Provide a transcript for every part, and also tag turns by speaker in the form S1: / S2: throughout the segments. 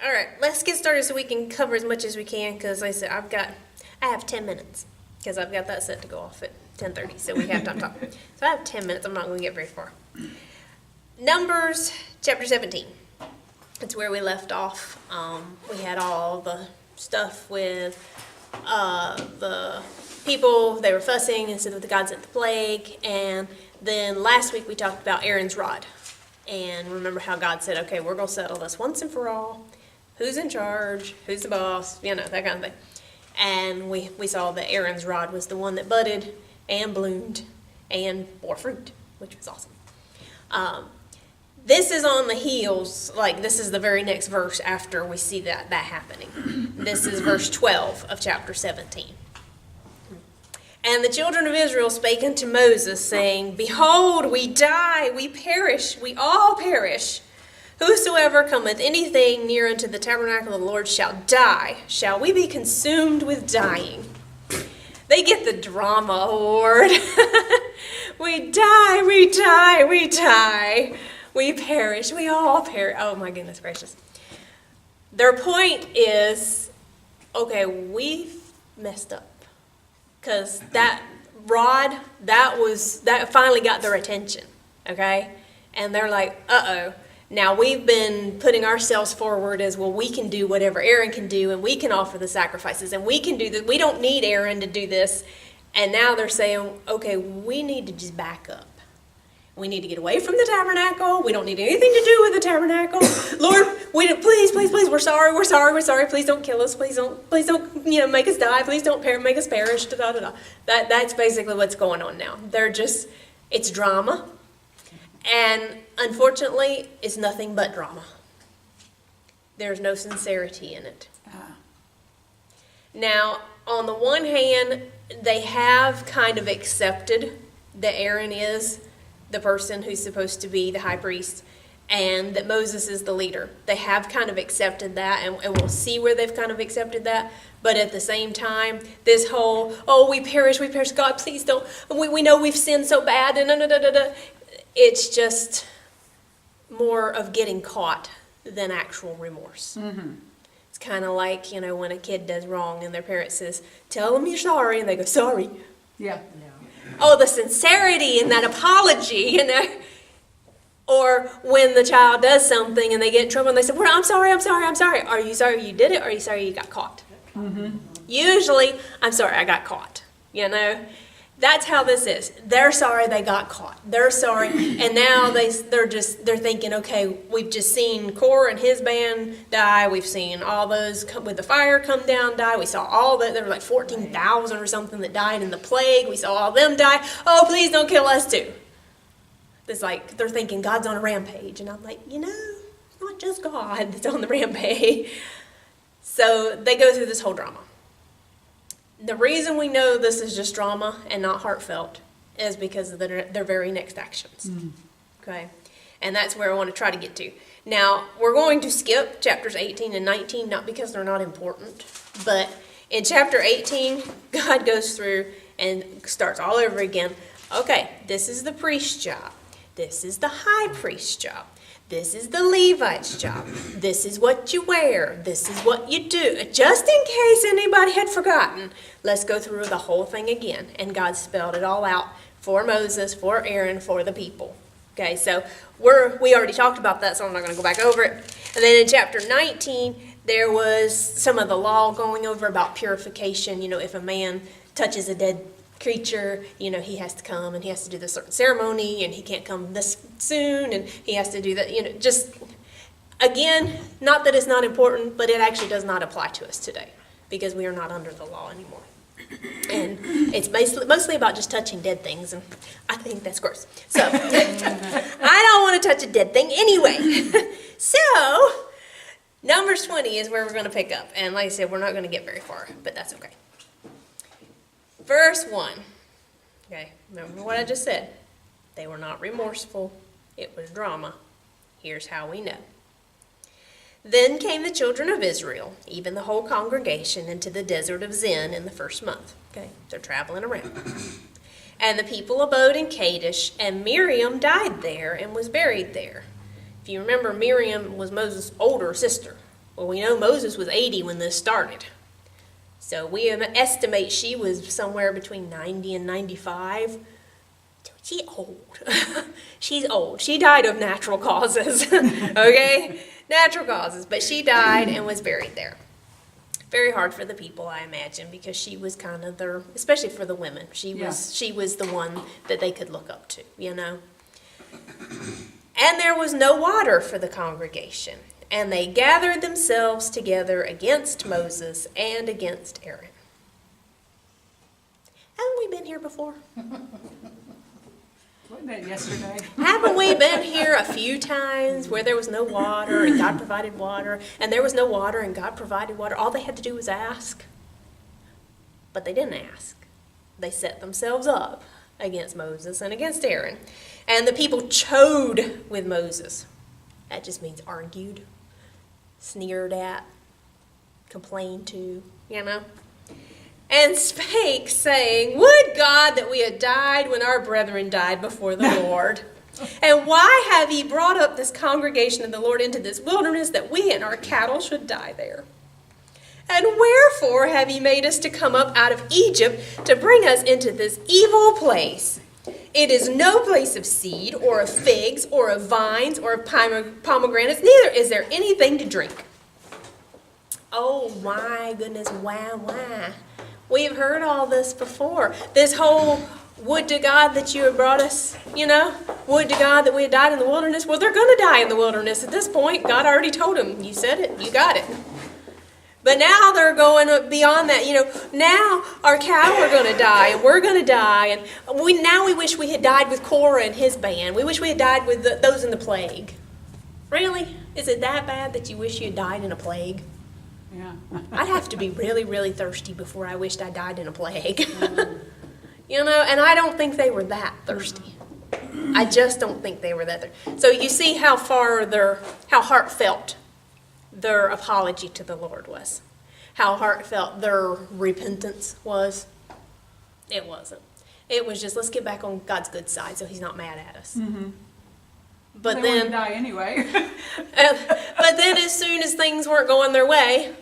S1: All right, let's get started so we can cover as much as we can, because like I said, I have 10 minutes, because I've got that set to go off at 10:30, so we have time to talk. So I have 10 minutes. I'm not going to get very far. Numbers chapter 17. It's where we left off. We had all the stuff with the people. They were fussing and said that God sent the plague. And then last week we talked about Aaron's rod. And remember how God said, okay, we're going to settle this once and for all. Who's in charge? Who's the boss? You know, that kind of thing. And we saw that Aaron's rod was the one that budded and bloomed and bore fruit, which was awesome. This is on the heels, like this is the very next verse after we see that happening. This is verse 12 of chapter 17. And the children of Israel spake unto Moses, saying, Behold, we die, we perish, we all perish. Whosoever cometh anything near unto the tabernacle of the Lord shall die. Shall we be consumed with dying? They get the drama award. We die, we die, we die. We perish, we all perish. Oh my goodness gracious. Their point is, okay, we've messed up. Because that rod, that finally got their attention, okay? And they're like, uh-oh. Now we've been putting ourselves forward as, well, we can do whatever Aaron can do, and we can offer the sacrifices, and we can do this. We don't need Aaron to do this. And now they're saying, okay, we need to just back up. We need to get away from the tabernacle. We don't need anything to do with the tabernacle. Lord, please, we're sorry. Please don't kill us. Please don't, make us die. Please don't make us perish. That's basically what's going on now. It's drama. And unfortunately, it's nothing but drama. There's no sincerity in it. Now, on the one hand, they have kind of accepted that Aaron is the person who's supposed to be the high priest, and that Moses is the leader. They have kind of accepted that, and we'll see where they've kind of accepted that. But at the same time, this whole, we perish, God, please don't, we know we've sinned so bad, and it's just more of getting caught than actual remorse. Mm-hmm. It's kind of like, when a kid does wrong and their parent says, tell them you're sorry, and they go, sorry.
S2: Yeah.
S1: Oh, the sincerity in that apology, Or when the child does something and they get in trouble and they say, well, I'm sorry. Are you sorry you did it, or are you sorry you got caught? Mm-hmm. Usually, I'm sorry I got caught, That's how this is. They're sorry they got caught. They're sorry. And now they're thinking, okay, we've just seen Korah and his band die. We've seen all those with the fire come down die. We saw all that. There were like 14,000 or something that died in the plague. We saw all them die. Oh, please don't kill us too. It's like they're thinking God's on a rampage. And I'm like, it's not just God that's on the rampage. So they go through this whole drama. The reason we know this is just drama and not heartfelt is because of their very next actions. Mm. Okay? And that's where I want to try to get to. Now, we're going to skip chapters 18 and 19, not because they're not important, but in chapter 18, God goes through and starts all over again. Okay, this is the priest's job. This is the high priest's job. This is the Levite's job. This is what you wear. This is what you do. Just in case anybody had forgotten, let's go through the whole thing again. And God spelled it all out for Moses, for Aaron, for the people. Okay, so we already talked about that, so I'm not going to go back over it. And then in chapter 19, there was some of the law going over about purification. If a man touches a dead creature, he has to come and he has to do this certain ceremony, and he can't come this soon, and he has to do that, just again, not that it's not important, but it actually does not apply to us today because we are not under the law anymore. And it's mostly about just touching dead things, and I think that's gross. So I don't want to touch a dead thing anyway. So Numbers 20 is where we're going to pick up, and like I said, we're not going to get very far, but that's okay. Verse 1. Okay, remember what I just said. They were not remorseful. It was drama. Here's how we know. Then came the children of Israel, even the whole congregation, into the desert of Zin in the first month. Okay, they're traveling around. And the people abode in Kadesh, and Miriam died there and was buried there. If you remember, Miriam was Moses' older sister. Well, we know Moses was 80 when this started. So we estimate she was somewhere between 90 and 95. She's old. She's old. She died of natural causes, okay? Natural causes. But she died and was buried there. Very hard for the people, I imagine, because she was kind of their, especially for the women, she was the one that they could look up to, you know. And there was no water for the congregation, and they gathered themselves together against Moses and against Aaron. Haven't we been here before?
S2: Wasn't that yesterday?
S1: Haven't we been here a few times where there was no water and God provided water, and there was no water and God provided water? All they had to do was ask. But they didn't ask. They set themselves up against Moses and against Aaron. And the people chode with Moses. That just means argued, sneered at, complained to, you know. And spake, saying, Would God that we had died when our brethren died before the Lord. And why have ye brought up this congregation of the Lord into this wilderness, that we and our cattle should die there? And wherefore have ye made us to come up out of Egypt to bring us into this evil place? It is no place of seed, or of figs, or of vines, or of pomegranates, neither is there anything to drink. Oh my goodness, why? We've heard all this before. This whole, would to God that you had brought us, you know, would to God that we had died in the wilderness. Well, they're going to die in the wilderness at this point. God already told them. You said it. You got it. But now they're going beyond that. You know, now our cattle are going to die, and we're going to die. And we wish we had died with Korah and his band. We wish we had died with those in the plague. Really? Is it that bad that you wish you had died in a plague?
S2: Yeah.
S1: I'd have to be really, really thirsty before I wished I died in a plague. You know, and I don't think they were that thirsty. I just don't think they were that thirsty. So you see how heartfelt their apology to the Lord was. How heartfelt their repentance was. It wasn't. It was just, let's get back on God's good side so he's not mad at us.
S2: Mm-hmm.
S1: But
S2: they
S1: then
S2: die anyway.
S1: but then as soon as things weren't going their way,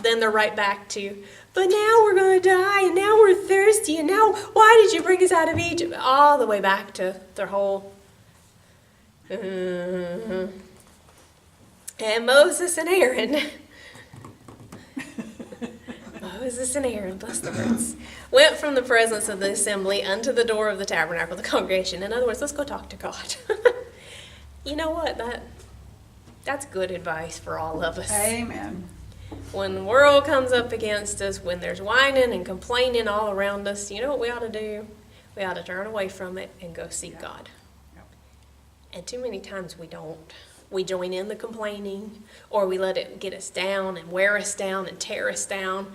S1: then they're right back to, but now we're going to die, and now we're thirsty, and now why did you bring us out of Egypt? All the way back to their whole, and Moses and Aaron, bless their hearts, went from the presence of the assembly unto the door of the tabernacle of the congregation. In other words, let's go talk to God. You know what? That's good advice for all of us.
S2: Amen.
S1: When the world comes up against us, when there's whining and complaining all around us, you know what we ought to do? We ought to turn away from it and go seek God.
S2: Yep.
S1: And too many times we don't. We join in the complaining, or we let it get us down and wear us down and tear us down.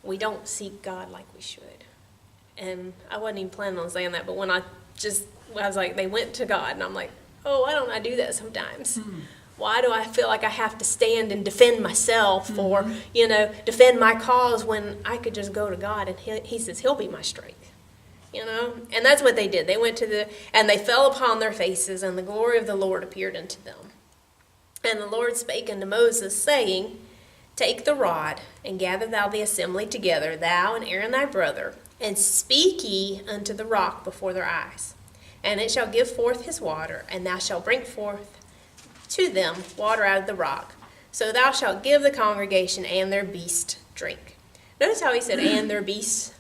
S1: We don't seek God like we should. And I wasn't even planning on saying that, but when I was like, they went to God, and I'm like, oh, why don't I do that sometimes? Why do I feel like I have to stand and defend myself or, you know, defend my cause when I could just go to God and he says he'll be my strength, you know? And that's what they did. They went and they fell upon their faces, and the glory of the Lord appeared unto them. And the Lord spake unto Moses, saying, Take the rod, and gather thou the assembly together, thou and Aaron thy brother, and speak ye unto the rock before their eyes. And it shall give forth his water, and thou shalt bring forth to them water out of the rock. So thou shalt give the congregation and their beast drink. Notice how he said, and their beasts?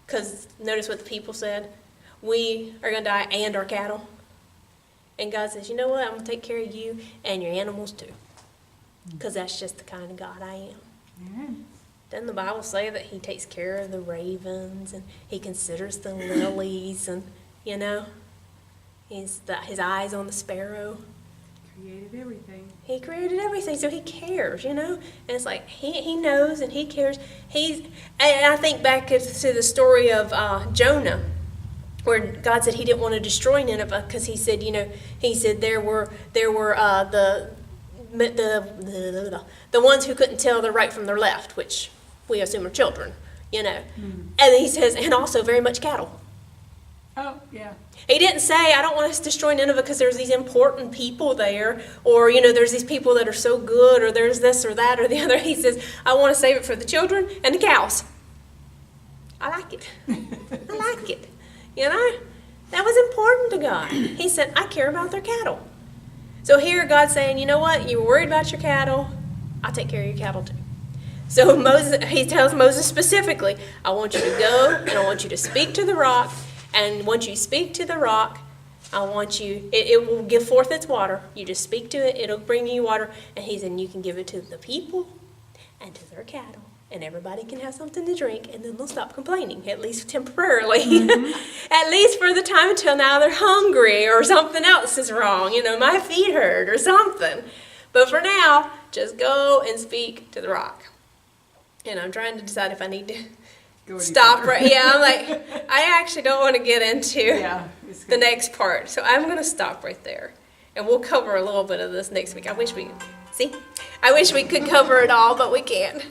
S1: Because notice what the people said. We are going to die and our cattle. And God says, you know what? I'm going to take care of you and your animals too. Because that's just the kind of God I am.
S2: Amen.
S1: Doesn't the Bible say that he takes care of the ravens and he considers the lilies and, you know, his eyes on the sparrow?
S2: Created everything.
S1: He created everything, so he cares, you know? And it's like, he knows and he cares. And I think back to the story of Jonah, where God said he didn't want to destroy Nineveh because he said, you know, there were the ones who couldn't tell their right from their left, which we assume are children, you know. And he says, and also very much cattle.
S2: Oh, yeah.
S1: He didn't say, I don't want us to destroy Nineveh because there's these important people there, or, there's these people that are so good, or there's this or that or the other. He says, I want to save it for the children and the cows. I like it. I like it. That was important to God. He said, I care about their cattle. So here God's saying, you know what? You were worried about your cattle. I'll take care of your cattle too. So he tells Moses specifically, I want you to go and I want you to speak to the rock. And once you speak to the rock, I want you, it will give forth its water. You just speak to it, it'll bring you water. And he said, you can give it to the people and to their cattle. And everybody can have something to drink, and then they'll stop complaining, at least temporarily. At least for the time until now they're hungry or something else is wrong. My feet hurt or something. But for now, just go and speak to the rock. And I'm trying to decide if I need to stop right. Yeah, I'm like, I actually don't want to get into the next part. So I'm going to stop right there. And we'll cover a little bit of this next week. I wish we could cover it all, but we can't.